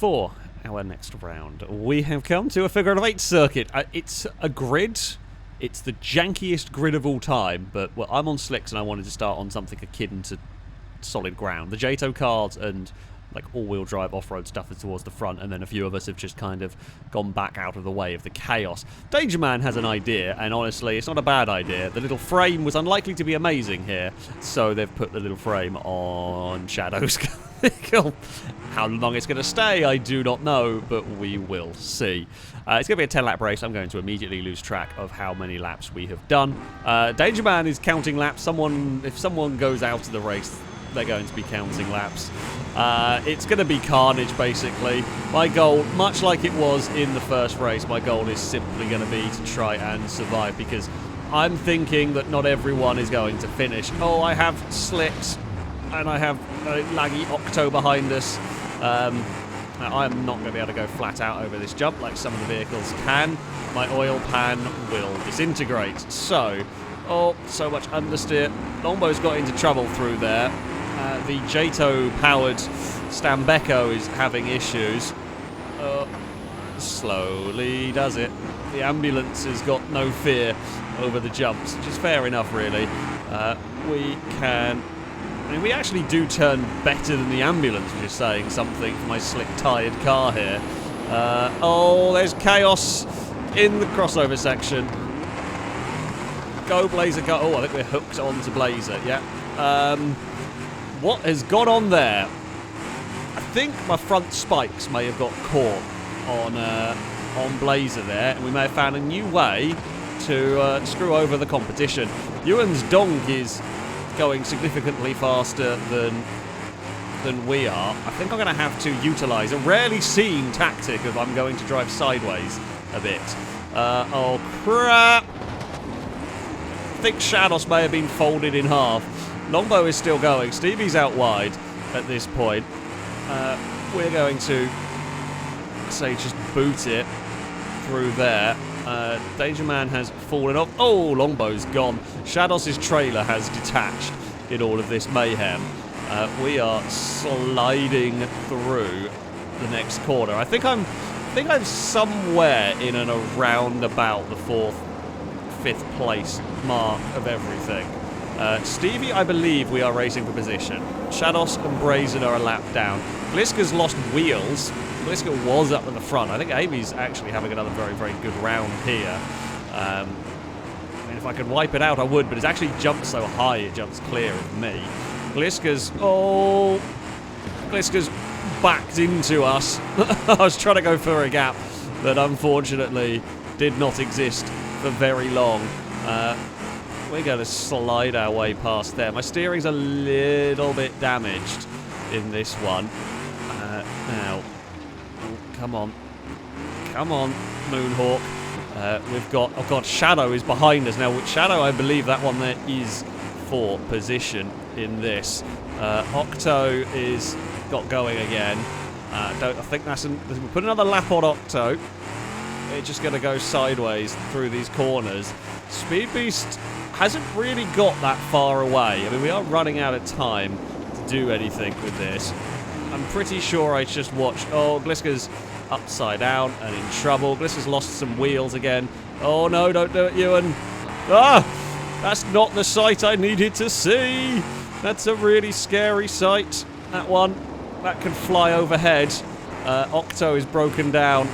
for our next round, we have come to a figure of 8 circuit. It's a grid. It's the jankiest grid of all time, but well, I'm on slicks and I wanted to start on something akin to solid ground. The JATO cars and like all-wheel drive off-road stuff is towards the front, and then a few of us have just kind of gone back out of the way of the chaos. Danger Man has an idea, and honestly, it's not a bad idea. The little frame was unlikely to be amazing here, so they've put the little frame on Shadow's vehicle. How long it's going to stay, I do not know, but we will see. It's going to be a 10-lap race. I'm going to immediately lose track of how many laps we have done. Danger Man is counting laps. If someone goes out of the race, they're going to be counting laps. It's going to be carnage, basically. My goal, much like it was in the first race, my goal is simply going to be to try and survive, because I'm thinking that not everyone is going to finish. Oh, I have slicks, and I have a laggy Octo behind us. I'm not going to be able to go flat out over this jump like some of the vehicles can. My oil pan will disintegrate. So much understeer. Longbow's got into trouble through there. The JATO-powered Stambecco is having issues. Slowly does it. The ambulance has got no fear over the jumps, which is fair enough, really. We actually do turn better than the ambulance, which is saying something for my slick-tired car here. There's chaos in the crossover section. Go, Blazer, go. Oh, I think we're hooked onto Blazer, yeah. What has gone on there? I think my front spikes may have got caught on Blazer there, and we may have found a new way to screw over the competition. Ewan's donk is going significantly faster than we are. I think I'm going to have to utilise a rarely seen tactic of I'm going to drive sideways a bit. Oh crap! I think Shadows may have been folded in half. Longbow is still going. Stevie's out wide at this point. We're going to, say, just boot it through there. Danger Man has fallen off. Oh, Longbow's gone. Shadows' trailer has detached in all of this mayhem. We are sliding through the next corner. I think I'm somewhere in and around about the 4th, 5th place mark of everything. Stevie, I believe we are racing for position. Shadows and Brazen are a lap down. Gliska's lost wheels. Gliska was up at the front. I think Amy's actually having another very, very good round here. If I could wipe it out, I would, but it's actually jumped so high it jumps clear of me. Gliska's backed into us. I was trying to go for a gap that unfortunately did not exist for very long. We're going to slide our way past there. My steering's a little bit damaged in this one. Now, come on, Moonhawk. We've got, oh god, Shadow is behind us now. With Shadow, I believe that one there is for position in this. Octo is got going again. I think we'll put another lap on Octo. It's just going to go sideways through these corners. Speed Beast hasn't really got that far away. I mean, we are running out of time to do anything with this. I'm pretty sure I just watched... Oh, Gliska's upside down and in trouble. Gliska's lost some wheels again. Oh, no, don't do it, Ewan. Ah! That's not the sight I needed to see. That's a really scary sight. That one. That can fly overhead. Octo is broken down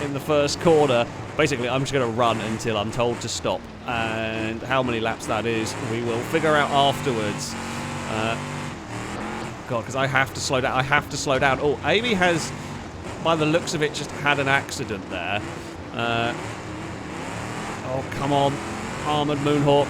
in the first corner. Basically, I'm just going to run until I'm told to stop. And how many laps that is, we will figure out afterwards. God, because I have to slow down. Oh, Amy has, by the looks of it, just had an accident there. Oh, come on. Armoured Moonhawk.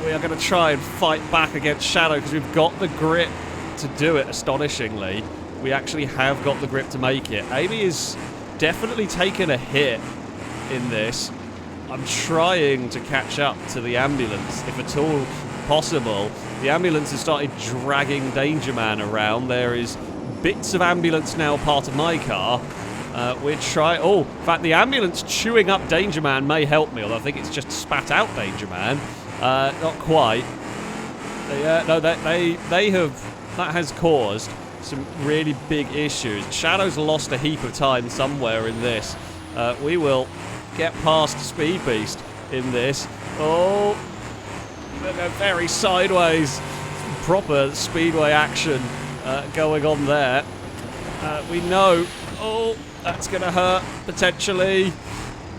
We are going to try and fight back against Shadow because we've got the grip to do it, astonishingly. We actually have got the grip to make it. Amy is definitely taken a hit in this. I'm trying to catch up to the ambulance, if at all possible. The ambulance has started dragging Danger Man around. There is bits of ambulance now part of my car. We're trying... Oh, in fact, the ambulance chewing up Danger Man may help me, although I think it's just spat out Danger Man. Not quite. No, they have... That has caused some really big issues. Shadow's lost a heap of time somewhere in this. We will get past Speed Beast in this. Oh, they're very sideways. Proper speedway action going on there. We know. Oh, that's gonna hurt potentially.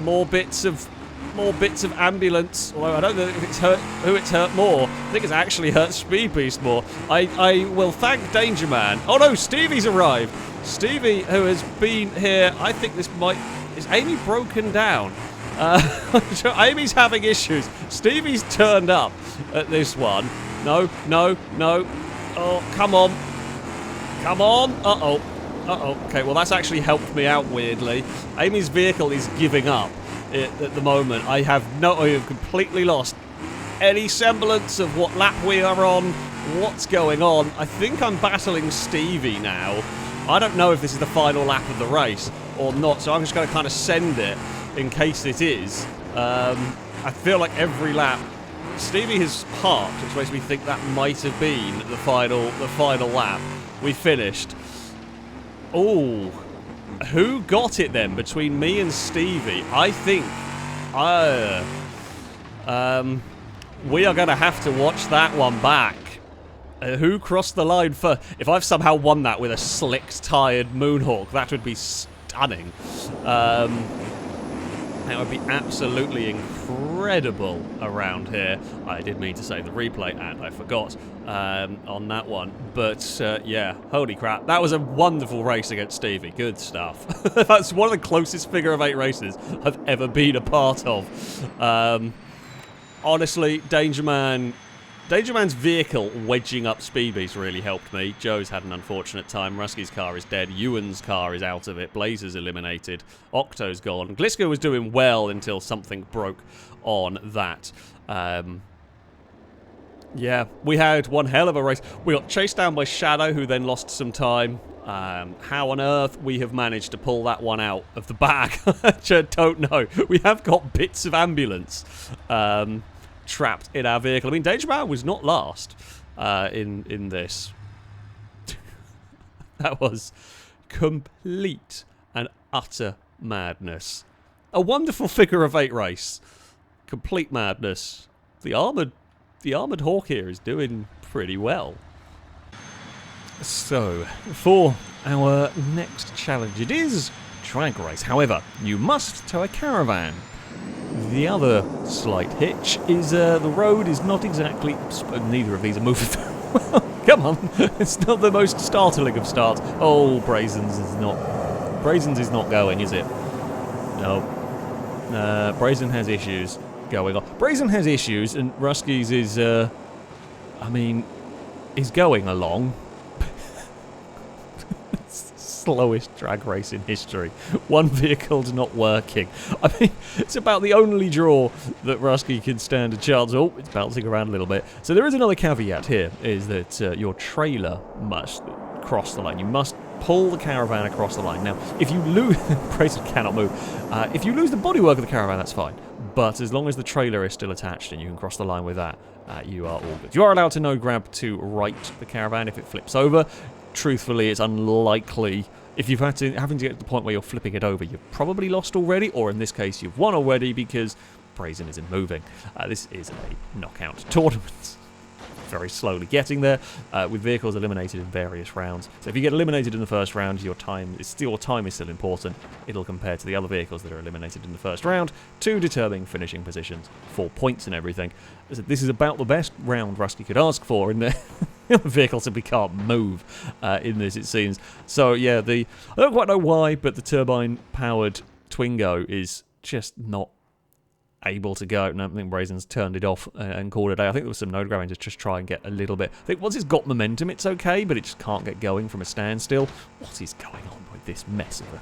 More bits of ambulance. Although I don't know if it's hurt who it's hurt more. I think it's actually hurt Speed Beast more. I will thank Danger Man. Oh no, Stevie's arrived. Stevie, who has been here. I think this might. Is Amy broken down? Amy's having issues. Stevie's turned up at this one. No. Oh, come on. Come on. Uh-oh. Okay, well, that's actually helped me out, weirdly. Amy's vehicle is giving up at the moment. I have completely lost any semblance of what lap we are on, what's going on. I think I'm battling Stevie now. I don't know if this is the final lap of the race or not, so I'm just going to kind of send it in case it is. I feel like every lap Stevie has parked, which makes me think that might have been the final lap. We finished. Oh, who got it then between me and Stevie? I think we are going to have to watch that one back. Who crossed the line first? If I've somehow won that with a slicked, tired Moonhawk, that would be stunning. That would be absolutely incredible around here. I did mean to say the replay, and I forgot on that one. But, yeah, holy crap. That was a wonderful race against Stevie. Good stuff. That's one of the closest figure of 8 races I've ever been a part of. Honestly, Danger Man's vehicle wedging up Speed Beast really helped me. Joe's had an unfortunate time. Rusky's car is dead. Ewan's car is out of it. Blazer's eliminated. Octo's gone. Glisko was doing well until something broke on that. Yeah, we had one hell of a race. We got chased down by Shadow, who then lost some time. How on earth we have managed to pull that one out of the bag, I don't know. We have got bits of ambulance trapped in our vehicle. I mean, Danger Man was not last in this. That was complete and utter madness. A wonderful figure of 8 race. Complete madness. The armored Hawk here is doing pretty well. So, for our next challenge, it is drag race. However, you must tow a caravan. The other slight hitch is the road is not exactly... Neither of these are moving. Come on, it's not the most startling of starts. Oh, Brazens is not going, is it? No. Brazen has issues going on. Brazen has issues, and Rusky's is, is going along. Slowest drag race in history. One vehicle's not working. I mean, it's about the only draw that Rusky can stand a chance. Oh, it's bouncing around a little bit. So there is another caveat here, is that your trailer must cross the line. You must pull the caravan across the line. Now, if you lose... Brazen cannot move. If you lose the bodywork of the caravan, that's fine. But as long as the trailer is still attached and you can cross the line with that, you are all good. You are allowed to no grab to right the caravan if it flips over. Truthfully, it's unlikely. If you've having to get to the point where you're flipping it over, you've probably lost already, or in this case, you've won already because Brazen isn't moving. This is a knockout tournament. Very slowly getting there, with vehicles eliminated in various rounds. So if you get eliminated in the first round, your time is still important. It'll compare to the other vehicles that are eliminated in the first round to determine finishing positions, 4 points and everything. This is about the best round Rusky could ask for in there. Vehicle simply can't move in this, it seems. So yeah, I don't quite know why, but the turbine-powered Twingo is just not able to go. No, I think Brazen's turned it off and called it a day. I think there was some node grabbing to just try and get a little bit. I think once it's got momentum, it's okay, but it just can't get going from a standstill. What is going on with this mess of a...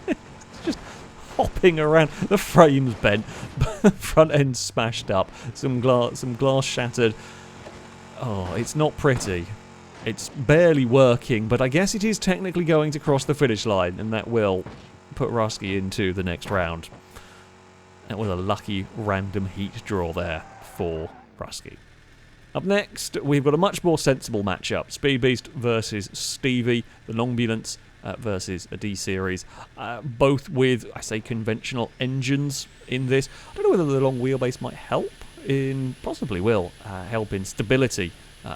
It's just hopping around. The frame's bent, front end smashed up, some glass shattered. Oh, it's not pretty. It's barely working, but I guess it is technically going to cross the finish line, and that will put Rusky into the next round. That was a lucky random heat draw there for Rusky. Up next, we've got a much more sensible matchup. Speed Beast versus Stevie, the Longambulance versus a D-Series. Both with, I say, conventional engines in this. I don't know whether the long wheelbase might help possibly will help in stability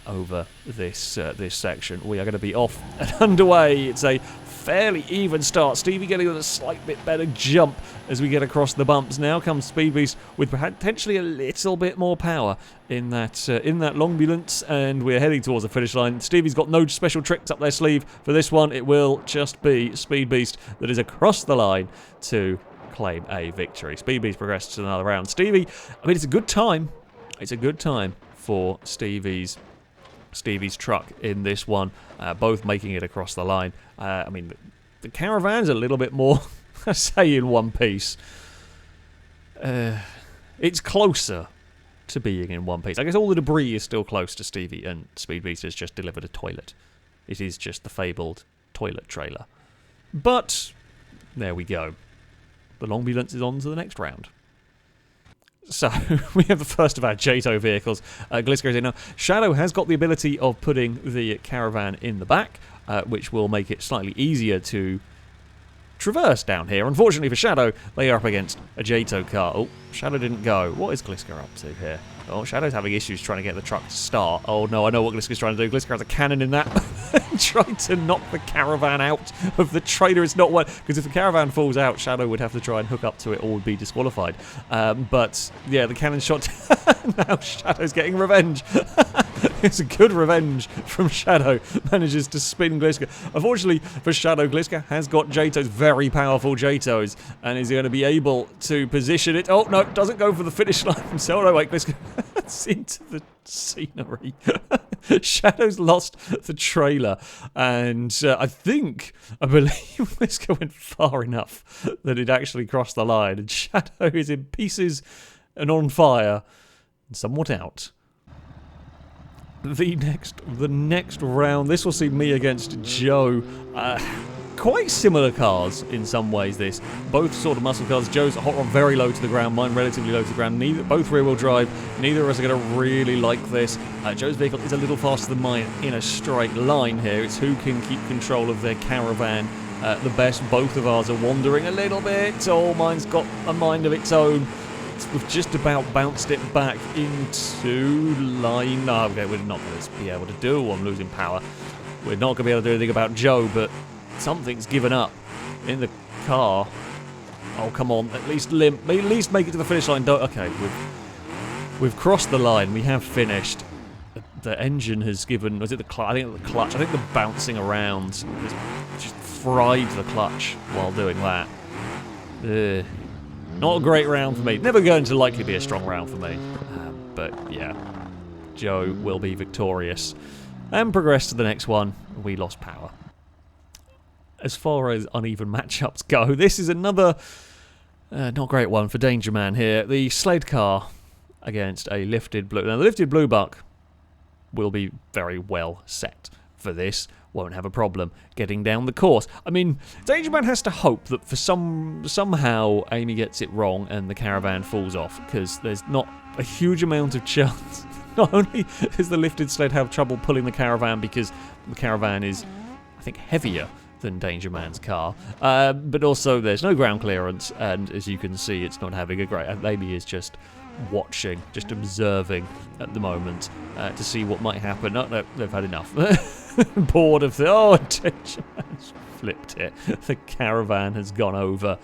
over this section. We are going to be off and underway. It's a fairly even start. Stevie getting a slight bit better jump as we get across the bumps. Now comes Speed Beast with potentially a little bit more power in that Longambulance, and we're heading towards the finish line. Stevie's got no special tricks up their sleeve for this one. It will just be Speed Beast that is across the line to claim a victory. Speed Beast progresses to another round. Stevie, I mean, it's a good time. It's a good time for Stevie's truck in this one, both making it across the line. I mean, the caravan's a little bit more, I say, in one piece. It's closer to being in one piece. I guess all the debris is still close to Stevie, and Speed Beast has just delivered a toilet. It is just the fabled toilet trailer. But there we go. The Longambulance is on to the next round. So, we have the first of our JATO vehicles. Gliska's in now. Shadow has got the ability of putting the caravan in the back, which will make it slightly easier to traverse down here. Unfortunately for Shadow, they are up against a JATO car. Oh, Shadow didn't go. What is Gliska up to here? Oh, Shadow's having issues trying to get the truck to start. Oh no, I know what Gliska's trying to do. Gliska has a cannon in that. Trying to knock the caravan out of the trailer. It's not one, because if the caravan falls out, Shadow would have to try and hook up to it or would be disqualified. But yeah, the cannon shot. Now Shadow's getting revenge. It's a good revenge from Shadow. Manages to spin Gliska. Unfortunately for Shadow, Gliska has got JATOs, very powerful JATOs, and is going to be able to position it. Oh no, doesn't go for the finish line himself. Oh no, wait, Gliska. It's into the scenery. Shadow's lost the trailer, and I believe Gliska went far enough that it actually crossed the line, and Shadow is in pieces and on fire and somewhat out. The next round, this will see me against Joe. Quite similar cars in some ways, this. Both sort of muscle cars. Joe's hot rod very low to the ground, mine relatively low to the ground. Both rear-wheel drive. Neither of us are going to really like this. Joe's vehicle is a little faster than mine in a straight line here. It's who can keep control of their caravan the best. Both of ours are wandering a little bit. Oh, mine's got a mind of its own. We've just about bounced it back into line. No, okay, we're not going to be able to do. I'm losing power. We're not going to be able to do anything about Joe, but something's given up in the car. Oh, come on. At least limp. At least make it to the finish line. Okay, we've crossed the line. We have finished. The engine has given... Was it the clutch? I think the clutch. I think the bouncing around has just fried the clutch while doing that. Not a great round for me. Never going to likely be a strong round for me. But, yeah. Joe will be victorious. And progress to the next one. We lost power. As far as uneven matchups go, this is another not great one for Danger Man here. The sled car against a lifted blue. Now, the lifted blue buck will be very well set for this. Won't have a problem getting down the course. I mean, Danger Man has to hope that for somehow Amy gets it wrong and the caravan falls off, because there's not a huge amount of chance. Not only does the lifted sled have trouble pulling the caravan because the caravan is, I think, heavier than Danger Man's car, but also there's no ground clearance, and as you can see, it's not having a great... Amy is just watching, just observing at the moment to see what might happen. No, they've had enough. Bored of the... Oh, Danger Man's flipped it. The caravan has gone over,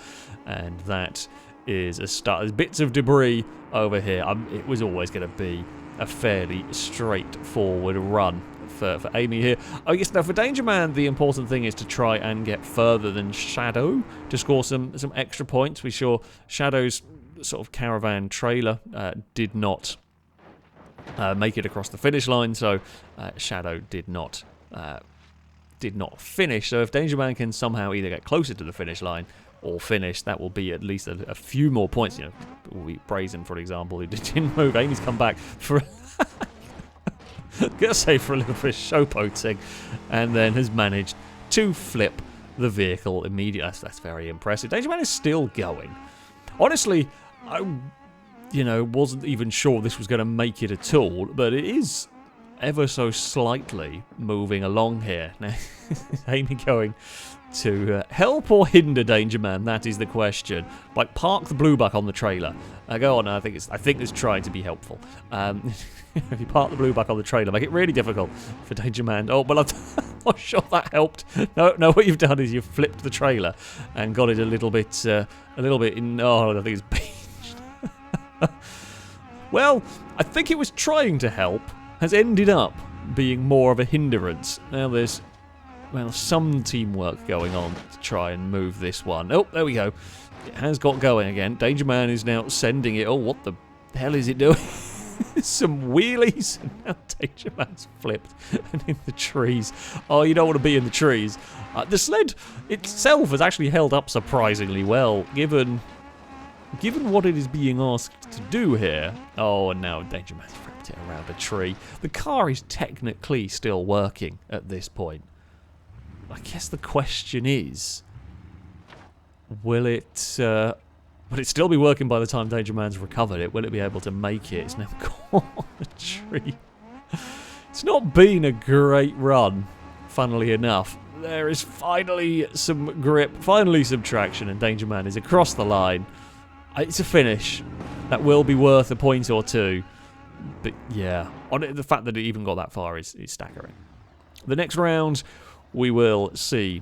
and that is a start. There's bits of debris over here. It was always going to be a fairly straightforward run for Amy here. Oh yes, now for Danger Man, the important thing is to try and get further than Shadow to score some extra points. We saw Shadow's sort of caravan trailer did not make it across the finish line, so Shadow did not finish. So if Danger Man can somehow either get closer to the finish line or finish, that will be at least a few more points. You know, Brazen, for example, who didn't move. Amy's come back for... Gotta say, for a little bit of showboating, and then has managed to flip the vehicle immediately. That's very impressive. Danger Man is still going. Honestly, you know, wasn't even sure this was going to make it at all, but it is ever so slightly moving along here. Now, Amy going to help or hinder Danger Man? That is the question. Like, park the blue buck on the trailer. Go on. I think it's trying to be helpful. If you park the blue buck on the trailer, make it really difficult for Danger Man. Oh, well, I'm not sure that helped. No. What you've done is you've flipped the trailer and got it a little bit in. Oh, I think it's beached. Well, I think it was trying to help. Has ended up being more of a hindrance. Now there's, well, some teamwork going on to try and move this one. Oh, there we go. It has got going again. Danger Man is now sending it. Oh, what the hell is it doing? Some wheelies. And now Danger Man's flipped and in the trees. Oh, you don't want to be in the trees. The sled itself has actually held up surprisingly well, given what it is being asked to do here. Oh, and now Danger Man's flipped it around a tree. The car is technically still working at this point. I guess the question is, will it still be working by the time Danger Man's recovered it? Will it be able to make it? It's now caught on a tree. It's not been a great run, funnily enough. There is finally some grip, finally some traction, and Danger Man is across the line. It's a finish. That will be worth a point or two. But yeah, the fact that it even got that far is staggering. The next round, we will see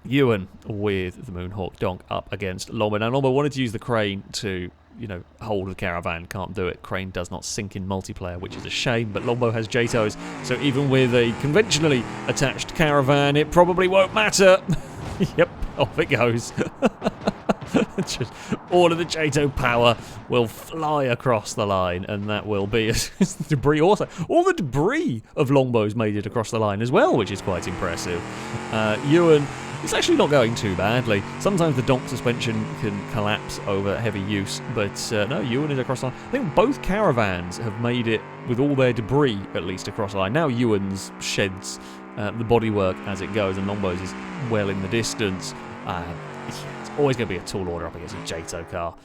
Ewan with the Moonhawk Donk up against Lombo. Now, Lombo wanted to use the crane to, you know, hold the caravan. Can't do it. Crane does not sync in multiplayer, which is a shame. But Lombo has JTOs, so even with a conventionally attached caravan, it probably won't matter. Yep, off it goes. Just all of the JTO power will fly across the line, and that will be the debris. Also, all the debris of Longbows made it across the line as well, which is quite impressive. Ewan, it's actually not going too badly. Sometimes the donk suspension can collapse over heavy use, but no, Ewan is across the line. I think both caravans have made it with all their debris at least across the line. Now Ewan's sheds the bodywork as it goes, and Longbows is well in the distance. It's always going to be a tall order up against a JTO car.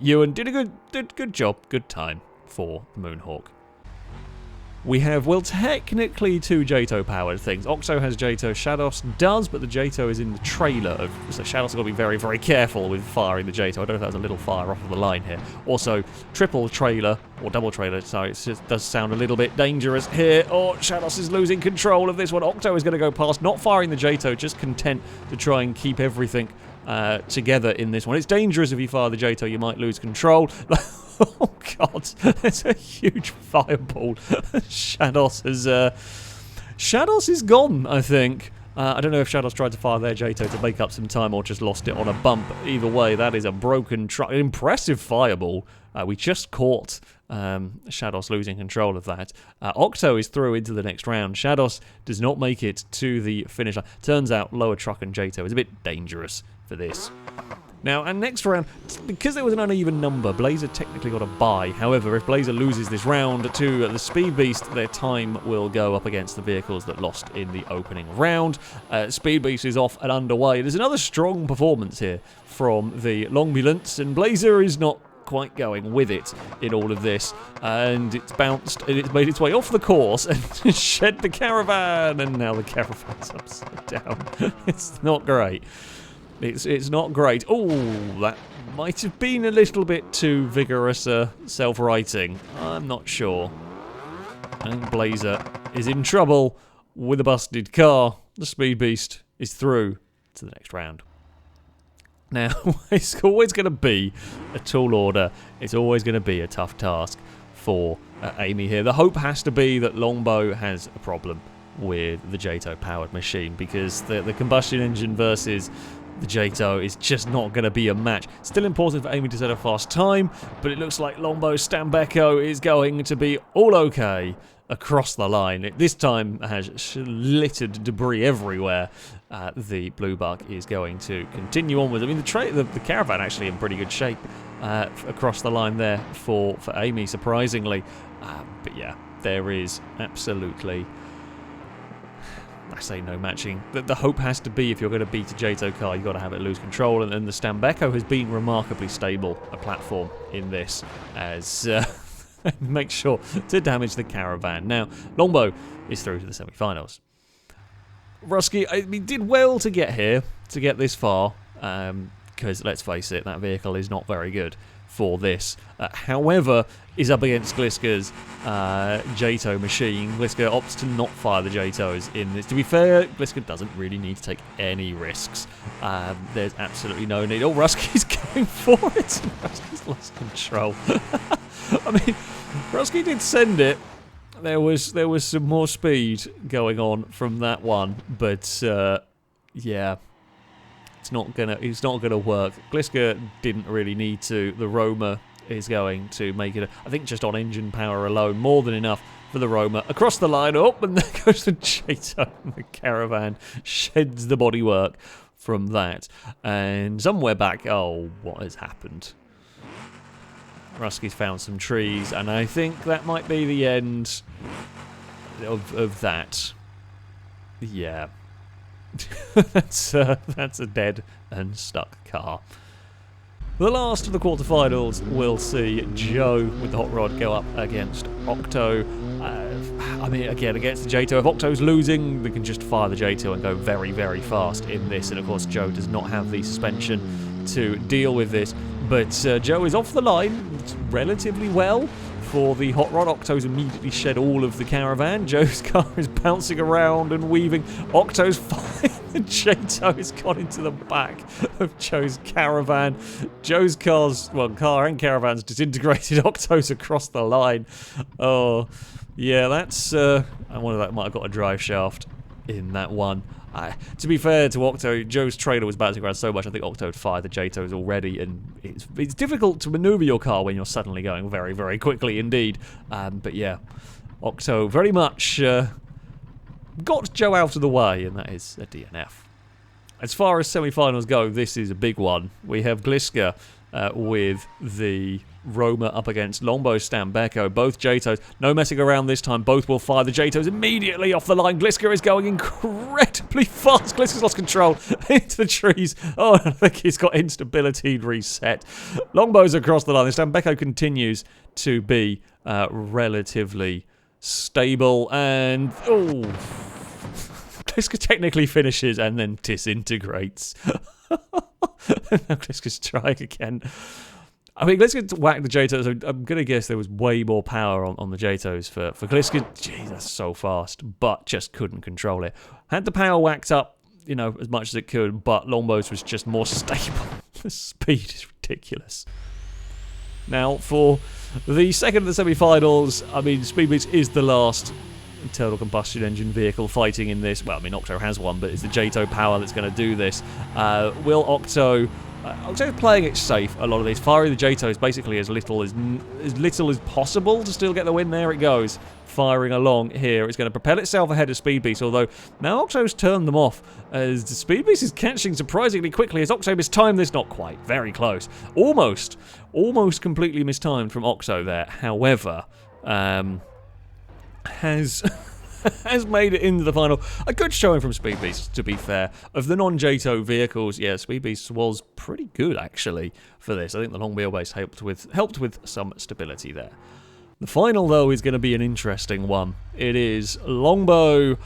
Ewan did a good job, good time for the Moonhawk. We have, well, technically two JTO-powered things. Octo has JTO, Shados does, but the JTO is in the trailer. So Shados has got to be very, very careful with firing the JTO. I don't know if that was a little fire off of the line here. Also, triple trailer, or double trailer, sorry, it does sound a little bit dangerous here. Oh, Shados is losing control of this one. Octo is going to go past, not firing the JTO, just content to try and keep everything together in this one. It's dangerous if you fire the JTO, you might lose control. Oh god, there's a huge fireball. Shados is gone, I think. I don't know if Shados tried to fire their JTO to make up some time or just lost it on a bump. Either way, that is a broken truck. An impressive fireball. We just caught Shados losing control of that. Octo is through into the next round. Shados does not make it to the finish line. Turns out lower truck and JTO is a bit dangerous for this. Now, and next round, because there was an uneven number, Blazer technically got a bye. However, if Blazer loses this round to the Speed Beast, their time will go up against the vehicles that lost in the opening round. Speed Beast is off and underway. There's another strong performance here from the Longambulance, and Blazer is not quite going with it in all of this, and it's bounced and it's made its way off the course and shed the caravan, and now the caravan's upside down. It's not great. It's not great. Oh, that might have been a little bit too vigorous self-righting. I'm not sure. I think Blazer is in trouble with a busted car. The Speed Beast is through to the next round. Now, it's always going to be a tall order. It's always going to be a tough task for Amy here. The hope has to be that Longbow has a problem with the JTO-powered machine, because the combustion engine versus the JTO is just not going to be a match. Still important for Amy to set a fast time, but it looks like Longbow Stambecco is going to be all okay across the line. It this time has littered debris everywhere. The Blue Buck is going to continue onwards. I mean, the caravan actually in pretty good shape across the line there for Amy, surprisingly. But yeah, there is absolutely I say no matching. The hope has to be, if you're going to beat a Jato car, you've got to have it lose control, and the Stambecco has been remarkably stable a platform in this, as make sure to damage the caravan. Now, Longbow is through to the semi-finals. Rusky, I mean, did well to get here, to get this far, because let's face it, that vehicle is not very good for this. However, is up against Gliska's Jato machine. Gliska opts to not fire the Jatos in this. To be fair, Gliska doesn't really need to take any risks. There's absolutely no need. Oh, Rusky's going for it. Rusky's lost control. I mean, Rusky did send it. There was some more speed going on from that one, but yeah. It's not gonna work. Gliska didn't really need to. The Roma is going to make it, I think, just on engine power alone, more than enough for the Roma. Across the line, up, and there goes the Jato. The caravan sheds the bodywork from that. And somewhere back, oh, what has happened? Rusky's found some trees, and I think that might be the end of that. Yeah. That's a dead and stuck car. The last of the quarterfinals will see Joe with the hot rod go up against Octo. I mean, again, against the Jato. If Octo's losing, they can just fire the Jato and go very, very fast in this. And of course, Joe does not have the suspension to deal with this. But Joe is off the line relatively well for the hot rod. Octo's immediately shed all of the caravan. Joe's car is bouncing around and weaving. Octo's firing. The Jato has gone into the back of Joe's caravan. Joe's car and caravan's disintegrated. Octo's across the line. Oh, yeah, that's... I wonder if that might have got a drive shaft in that one. To be fair to Octo, Joe's trailer was bouncing around so much, I think Octo had fired the Jatos already, and it's difficult to maneuver your car when you're suddenly going very, very quickly indeed. But yeah, Octo very much got Joe out of the way, and that is a DNF. As far as semi-finals go, this is a big one. We have Gliska with the Roma up against Longbow Stambecco. Both Jatos, no messing around this time. Both will fire the Jatos immediately off the line. Gliska is going incredibly fast. Gliska's lost control into the trees. Oh, I think he's got instability reset. Longbow's across the line. The Stambecco continues to be relatively stable, and oh, Gliska technically finishes and then disintegrates. Now Gliska's trying again. I mean, Gliska whacked the Jatos. I'm going to guess there was way more power on the Jatos for Gliska. Gee, that's so fast, but just couldn't control it. Had the power whacked up, you know, as much as it could, but Longbow's was just more stable. The speed is ridiculous. Now, for the second of the semi-finals, I mean, Speedbeats is the last internal combustion engine vehicle fighting in this. Well, I mean, Octo has one, but it's the Jato power that's going to do this. Will Octo... Octo's playing it safe a lot of these. Firing the Jatos basically as little as possible to still get the win. There it goes. Firing along here. It's going to propel itself ahead of Speedbeast, although now Octo's turned them off as Speedbeast is catching surprisingly quickly as Octo mistimed this. Not quite. Very close. Almost completely mistimed from Octo there. However, has made it into the final. A good showing from Speedbeast, to be fair. Of the non-Jato vehicles, yeah, Speedbeast was pretty good, actually, for this. I think the long wheelbase helped with some stability there. The final, though, is going to be an interesting one. It is Longbow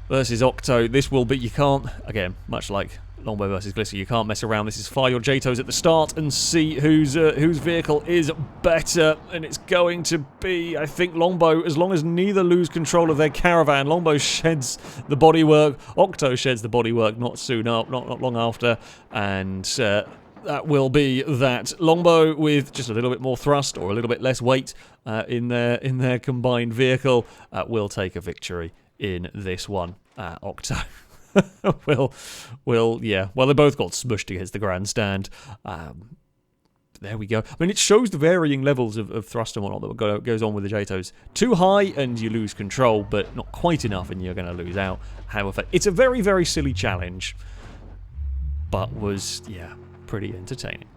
versus Octo. This will be, you can't, again, much like Longbow versus Gliska, you can't mess around. This is fire your Jatos at the start and see whose vehicle is better. And it's going to be, I think, Longbow, as long as neither lose control of their caravan. Longbow sheds the bodywork. Octo sheds the bodywork not long after. And that will be that. Longbow with just a little bit more thrust or a little bit less weight in their combined vehicle will take a victory in this one. Octo. Yeah. Well, they both got smushed against the grandstand. There we go. I mean, it shows the varying levels of thrust and whatnot that goes on with the Jatos. Too high and you lose control, but not quite enough and you're going to lose out. However, it's a very, very silly challenge, but was, yeah, pretty entertaining.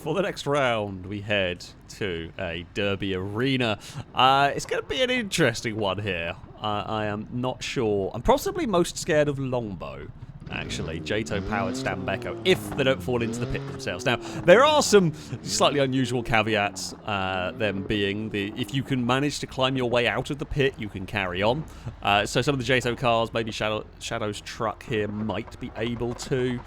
For the next round, we head to a derby arena. It's going to be an interesting one here. I am not sure. I'm possibly most scared of Longbow, actually. Jato-powered Stambecco, if they don't fall into the pit themselves. Now, there are some slightly unusual caveats, them being if you can manage to climb your way out of the pit, you can carry on. So some of the Jato cars, maybe Shadow's truck here might be able to.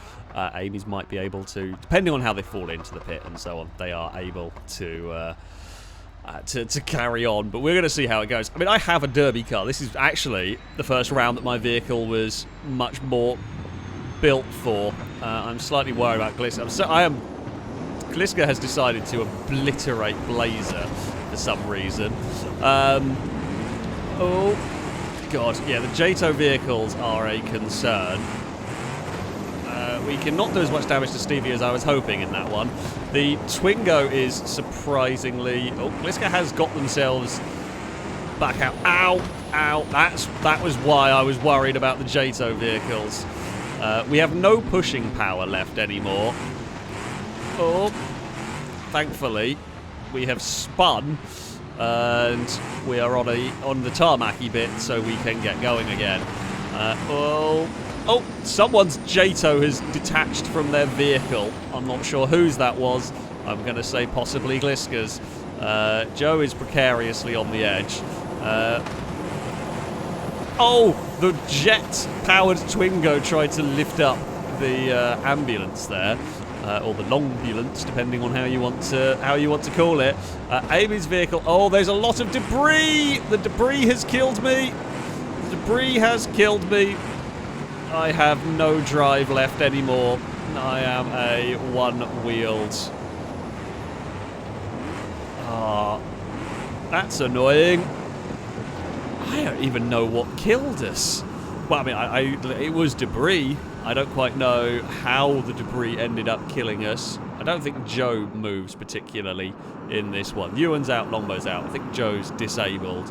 Amy's might be able to, depending on how they fall into the pit and so on. They are able to carry on, but we're going to see how it goes. I mean, I have a derby car. This is actually the first round that my vehicle was much more built for. I'm slightly worried about Gliska. Gliska has decided to obliterate Blazer for some reason. Oh, God. Yeah, the Jato vehicles are a concern. We cannot do as much damage to Stevie as I was hoping in that one. The Twingo is surprisingly... Oh, Gliska has got themselves back out. Ow! Ow! That was why I was worried about the Jato vehicles. We have no pushing power left anymore. Oh, thankfully, we have spun, and we are on the tarmacy bit, so we can get going again. Oh, someone's Jato has detached from their vehicle. I'm not sure whose that was. I'm going to say possibly Gliska's. Joe is precariously on the edge. Oh, the jet-powered Twingo tried to lift up the ambulance there, or the longulance, depending on how you want to call it. Amy's vehicle. Oh, there's a lot of debris. The debris has killed me. The debris has killed me. I have no drive left anymore. I am a one-wheeled. Ah, that's annoying. I don't even know what killed us. Well, I mean, it was debris. I don't quite know how the debris ended up killing us. I don't think Joe moves particularly in this one. Ewan's out, Longbow's out. I think Joe's disabled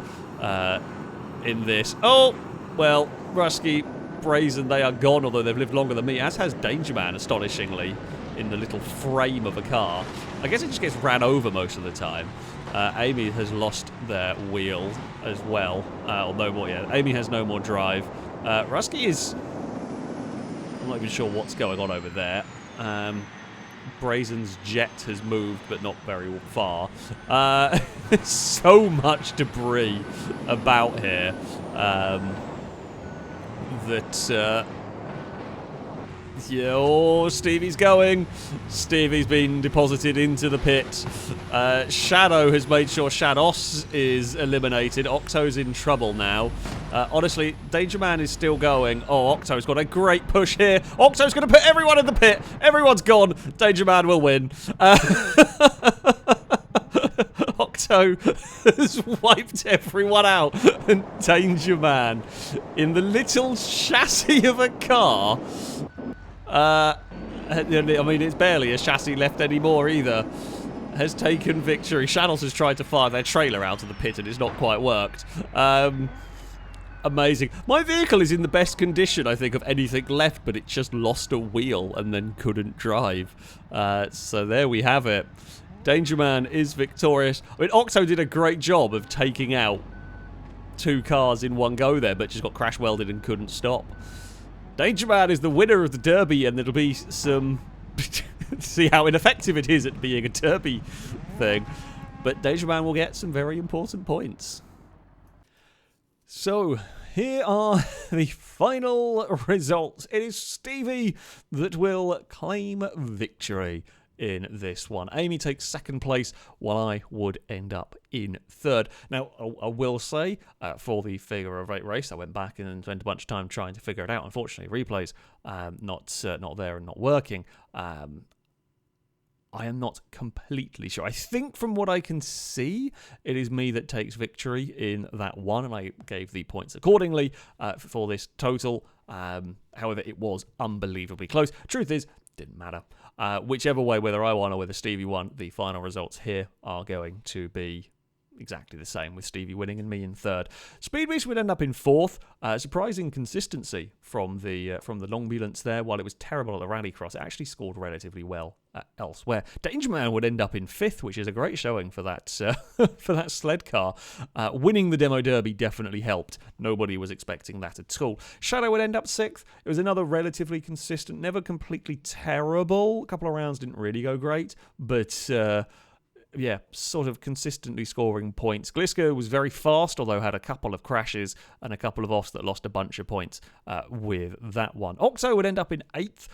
in this. Oh, well, Rusky, Brazen, they are gone, although they've lived longer than me, as has Danger Man, astonishingly, in the little frame of a car. I guess it just gets ran over most of the time. Amy has lost their wheel as well. Or no more, yeah. Amy has no more drive. Rusky is... I'm not even sure what's going on over there. Brazen's jet has moved, but not very far. There's so much debris about here that... yeah, oh, Stevie's going. Stevie's been deposited into the pit. Shadow has made sure Shados is eliminated. Octo's in trouble now. Honestly, Danger Man is still going. Oh, Octo's got a great push here. Octo's going to put everyone in the pit. Everyone's gone. Danger Man will win. Octo has wiped everyone out. And Danger Man, in the little chassis of a car... I mean, it's barely a chassis left anymore either. Has taken victory. Shadows has tried to fire their trailer out of the pit and it's not quite worked. Amazing. My vehicle is in the best condition, I think, of anything left, but it just lost a wheel and then couldn't drive. So there we have it. Danger Man is victorious. I mean, Octo did a great job of taking out 2 cars in one go there, but just got crash welded and couldn't stop. Danger Man is the winner of the derby, and there'll be some... see how ineffective it is at being a derby thing. But Danger Man will get some very important points. So, here are the final results. It is Stevie that will claim victory in this one. Amy takes 2nd place, while I would end up in 3rd. Now, I will say, for the figure of 8 race, I went back and spent a bunch of time trying to figure it out. Unfortunately, replays not there and not working. I am not completely sure. I think from what I can see, it is me that takes victory in that one, and I gave the points accordingly for this total. However, it was unbelievably close. Truth is, didn't matter. Whichever way, whether I won or whether Stevie won, the final results here are going to be exactly the same with Stevie winning and me in third. Speed Beast would end up in fourth. Surprising consistency from the Longmulance there. While it was terrible at the Rallycross, it actually scored relatively well elsewhere. Danger Man would end up in fifth, which is a great showing for that for that sled car. Winning the Demo Derby definitely helped. Nobody was expecting that at all. Shadow would end up sixth. It was another relatively consistent, never completely terrible. A couple of rounds didn't really go great, but yeah, sort of consistently scoring points. Gliska was very fast, although had a couple of crashes and a couple of offs that lost a bunch of points with that one. Oxo would end up in 8th,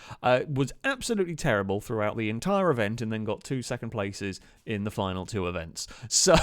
was absolutely terrible throughout the entire event, and then got 2 second places in the final 2 events. So,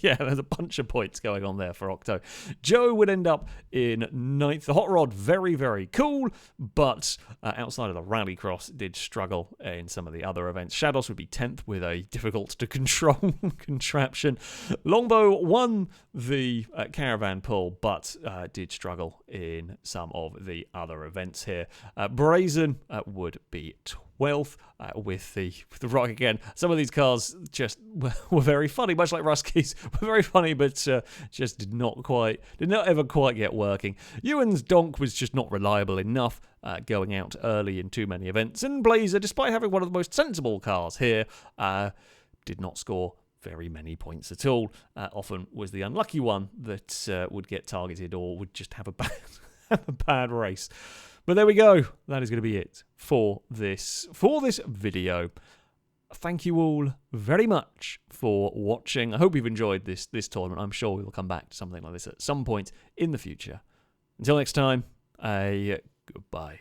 yeah, there's a bunch of points going on there for Octo. Joe would end up in 9th. The Hot Rod, very, very cool, but outside of the Rallycross, did struggle in some of the other events. Shadows would be 10th with a difficult to control contraption. Longbow won the caravan pull, but did struggle in some of the other events here. Brazen would be 12th with the Rock again. Some of these cars just were very funny, much like Ruskies, were very funny, but just did not ever quite get working. Ewan's Donk was just not reliable enough, going out early in too many events. And Blazer, despite having one of the most sensible cars here, did not score very many points at all. Often was the unlucky one that would get targeted or would just have a bad race. But there we go. That is going to be it for this video. Thank you all very much for watching. I hope you've enjoyed this tournament. I'm sure we will come back to something like this at some point in the future. Until next time, goodbye.